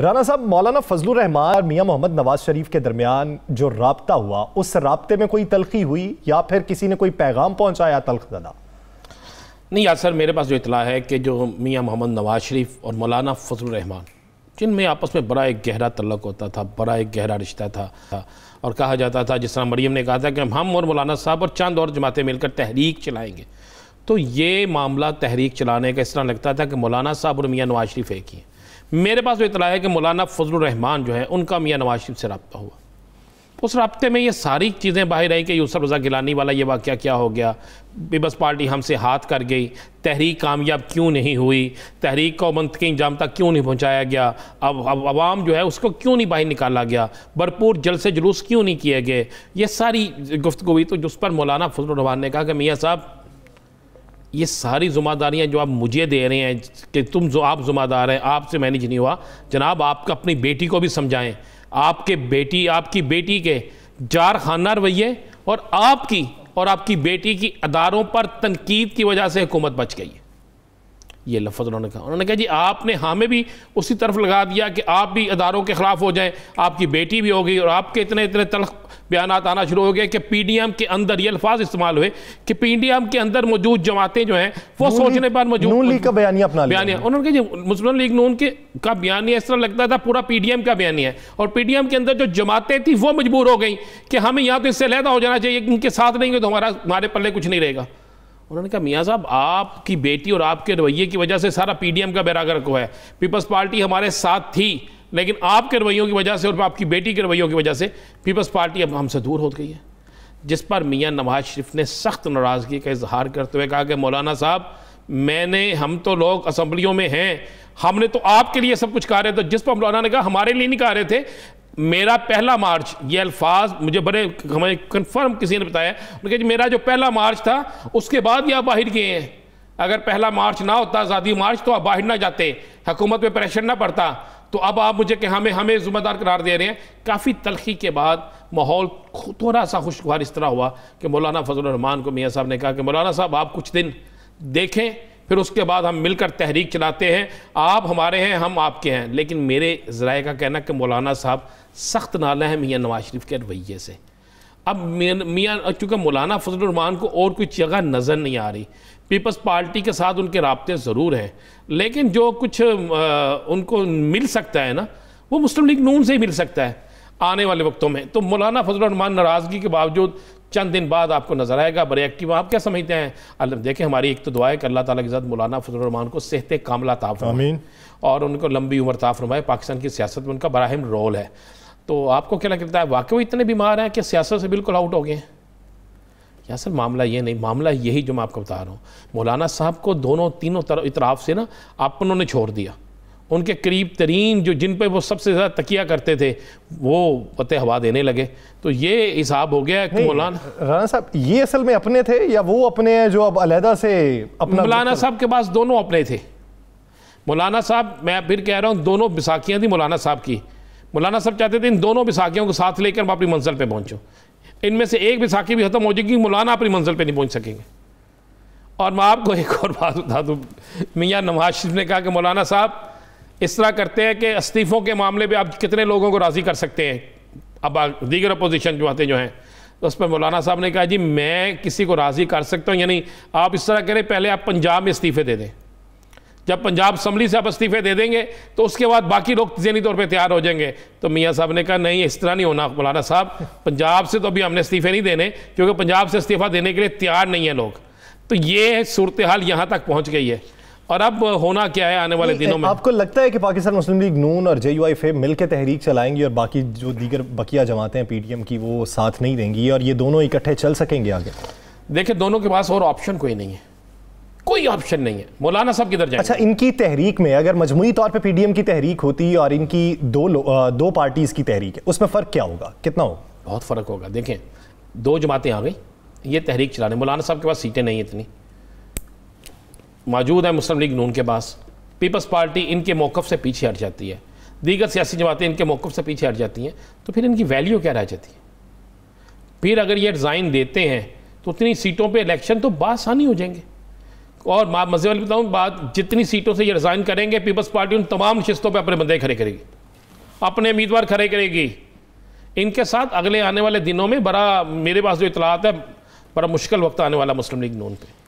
राना साहब, मौलाना फजलुर रहमान और मियां मोहम्मद नवाज शरीफ के दरमियान जो राब्ता हुआ, उस राब्ते में कोई तलखी हुई या फिर किसी ने कोई पैगाम पहुंचाया तल्ख ज़दा? नहीं यार सर, मेरे पास जो इतला है कि जो मियां मोहम्मद नवाज शरीफ और मौलाना फजलुर रहमान, जिनमें आपस में बड़ा एक गहरा तल्लुक़ होता था, बड़ा एक गहरा रिश्ता था और कहा जाता था, जिस तरह मरियम ने कहा था कि हम और मौलाना साहब और चंद और जमातें मिलकर तहरीक चलाएंगे, तो ये मामला तहरीक चलाने का इस तरह लगता था कि मौलाना साहब और मियां नवाज शरीफ एक ही हैं। मेरे पास जो इतला है कि मौलाना फजलुर रहमान जो है उनका मियां नवाज शरीफ से रब्ता हुआ, उस रब्ते में ये सारी चीज़ें बाहर आई कि यूसुफ रज़ा गिलानी वाला ये वाक़या क्या हो गया, पीपल्स पार्टी हमसे हाथ कर गई, तहरीक कामयाब क्यों नहीं हुई, तहरीक को मंतकी इंजाम तक क्यों नहीं पहुँचाया गया, अब अवाम जो है उसको क्यों नहीं बाहर निकाला गया, भरपूर जलसे जुलूस क्यों नहीं किए गए, ये सारी गुफ्तगू हुई। तो जिस पर मौलाना फजलुर रहमान ने कहा कि मियाँ साहब, ये सारी ज़िम्मेदारियाँ जो आप मुझे दे रहे हैं कि आप ज़िम्मेदार हैं, आपसे मैनेज नहीं हुआ, जनाब आप अपनी बेटी को भी समझाएं। आपकी बेटी के जार-खाना रवैये और आपकी बेटी की अदारों पर तनकीद की वजह से हुकूमत बच गई है। ये लफ्ज़ उन्होंने कहा जी आपने हमें भी उसी तरफ लगा दिया कि आप भी अदारों के ख़िलाफ़ हो जाएं, आपकी बेटी भी हो गई और आपके इतने तल्ख बयान आना शुरू हो गए कि पीडीएम के अंदर ये अल्फाज इस्तेमाल हुए कि पीडीएम के अंदर मौजूद जमातें जो हैं वो सोचने पर मौजूद नून लीग का बयानिया अपना बयानिया, उन्होंने कहा जी मुस्लिम लीग नून का बयानिया इस तरह लगता था पूरा पीडीएम का बयानिया है, और पीडीएम के अंदर जो जमातें थी वो मजबूर हो गई कि हमें यहाँ तो इससे अलहदा हो जाना चाहिए, इनके साथ रहेंगे तो हमारे पल्ले कुछ नहीं रहेगा। उन्होंने कहा मियाँ साहब, आपकी बेटी और आपके रवैये की वजह से सारा पीडीएम का बेड़ा गर्क हुआ है। पीपल्स पार्टी हमारे साथ थी, लेकिन आपके रवैयों की वजह से और आपकी बेटी के रवैयों की वजह से पीपल्स पार्टी अब हमसे दूर हो गई है। जिस पर मियाँ नवाज शरीफ ने सख्त नाराज़गी का इजहार करते हुए कहा कि मौलाना साहब, हम तो लोग असम्बलियों में हैं, हमने तो आपके लिए सब कुछ कहा रहे थे। जिस पर मौलाना ने कहा हमारे लिए नहीं कहा रहे थे, मेरा पहला मार्च, ये अल्फाज मुझे बड़े हमें कन्फर्म किसी ने बताया, उन्होंने कहा मेरा जो पहला मार्च था उसके बाद ही आप बाहर गए हैं। अगर पहला मार्च ना होता, आज़ादी मार्च, तो आप बाहर ना जाते, हुकूमत पे प्रेशर ना पड़ता, तो अब आप मुझे कि हमें जिम्मेदार करार दे रहे हैं। काफ़ी तलखी के बाद माहौल थोड़ा सा खुशगवार इस तरह हुआ कि मौलाना फजलुर रहमान को मियाँ साहब ने कहा कि मौलाना साहब आप कुछ दिन देखें, फिर उसके बाद हम मिलकर तहरीक चलाते हैं, आप हमारे हैं हम आपके हैं। लेकिन मेरे ज़राए का कहना कि मौलाना साहब सख्त नाला है मियाँ नवाज शरीफ के रवैये से। अब मियाँ चूँकि मौलाना फजलुर रहमान को और कोई जगह नज़र नहीं आ रही, पीपल्स पार्टी के साथ उनके राब्ते ज़रूर हैं, लेकिन जो कुछ उनको मिल सकता है ना, वो मुस्लिम लीग नून से ही मिल सकता है आने वाले वक्तों में। तो मौलाना फजलुर रहमान नाराज़गी के बावजूद चंद दिन बाद आपको नजर आएगा बड़े एक्टिव। आप क्या समझते हैं? अल्लाह देखें, हमारी एक तो दुआ है कि अल्लाह ताला की ज़ात मौलाना फजलुर रहमान को सेहत कामिला अता फरमाए और उनको लंबी उम्र अता फरमाए। पाकिस्तान की सियासत में उनका बड़ा अहम रोल है। तो आपको क्या लगता है, वाकई वो इतने बीमार हैं कि सियासत से बिल्कुल आउट हो गए हैं? या सर मामला ये नहीं, मामला यही जो मैं आपको बता रहा हूँ, मौलाना साहब को तीनों इतराफ़ से ना अपनों ने छोड़ दिया। उनके करीब तरीन जो जिन पे वो सबसे ज़्यादा तकिया करते थे वो पते हवा देने लगे। तो ये हिसाब हो गया कि मौलाना राना साहब ये असल में अपने थे या वो अपने जो अब अलहदा से अपना? मौलाना साहब के पास दोनों अपने थे। मौलाना साहब, मैं फिर कह रहा हूँ, दोनों बिसाखियाँ थी मौलाना साहब की। मौलाना साहब चाहते थे इन दोनों बिसाखियों को साथ लेकर मैं अपनी मंजिल पर पहुँचूँ। इनमें से एक बिसाखी भी खत्म हो जाएगी, मौलाना अपनी मंजिल पर नहीं पहुँच सकेंगे। और मैं आपको एक और बात बता दूँ, मियाँ नवाज शरीफ ने कहा कि मौलाना साहब इस तरह करते हैं कि इस्तीफ़ों के मामले पे आप कितने लोगों को राज़ी कर सकते हैं, अब दीगर अपोजिशन जमातें जो हैं। तो उस पर मौलाना साहब ने कहा जी मैं किसी को राज़ी कर सकता हूँ, यानी आप इस तरह करें, पहले आप पंजाब में इस्तीफ़े दे दें, जब पंजाब असम्बली से आप इस्तीफ़े दे देंगे तो उसके बाद बाकी लोग ज़हनी तौर पर तैयार हो जाएंगे। तो मियाँ साहब ने कहा नहीं, इस तरह नहीं होना मौलाना साहब, पंजाब से तो अभी हमने इस्तीफ़े नहीं देने, क्योंकि पंजाब से इस्तीफ़ा देने के लिए तैयार नहीं है लोग। तो ये सूरत हाल यहाँ तक पहुँच गई है। और अब होना क्या है आने वाले दिनों में? आपको लगता है कि पाकिस्तान मुस्लिम लीग नून और JUIF मिलकर तहरीक चलाएंगी और बाकी जो दीगर बकिया जमातें हैं PTM की वो साथ नहीं देंगी और ये दोनों इकट्ठे चल सकेंगे आगे? देखिए, दोनों के पास और ऑप्शन कोई नहीं है, कोई ऑप्शन नहीं है। मौलाना साहब किधर जाएंगे? अच्छा, इनकी तहरीक में अगर मजमूई तौर पर PTM की तहरीक होती और इनकी दो पार्टीज की तहरीक है, उसमें फ़र्क क्या होगा, कितना होगा? बहुत फ़र्क होगा। देखें, दो जमातें आ गई ये तहरीक चलाने, मौलाना साहब के पास सीटें नहीं इतनी मौजूद है, मुस्लिम लीग नून के पास, पीपल्स पार्टी इनके मौक़िफ़ से पीछे हट जाती है, दीगर सियासी जमातें इनके मौक़िफ़ से पीछे हट जाती हैं, तो फिर इनकी वैल्यू क्या रह जाती है? फिर अगर ये रिज़ाइन देते हैं तो उतनी सीटों पे इलेक्शन तो बासानी हो जाएंगे। और मज़े वाली बताऊँ बात, जितनी सीटों से ये रिज़ाइन करेंगे पीपल्स पार्टी उन तमाम नशिस्तों पर अपने बंदे खड़े करेगी। अपने उम्मीदवार खड़े करेगी। इनके साथ अगले आने वाले दिनों में बड़ा, मेरे पास जो इतलात है, बड़ा मुश्किल वक्त आने वाला मुस्लिम लीग नून पे।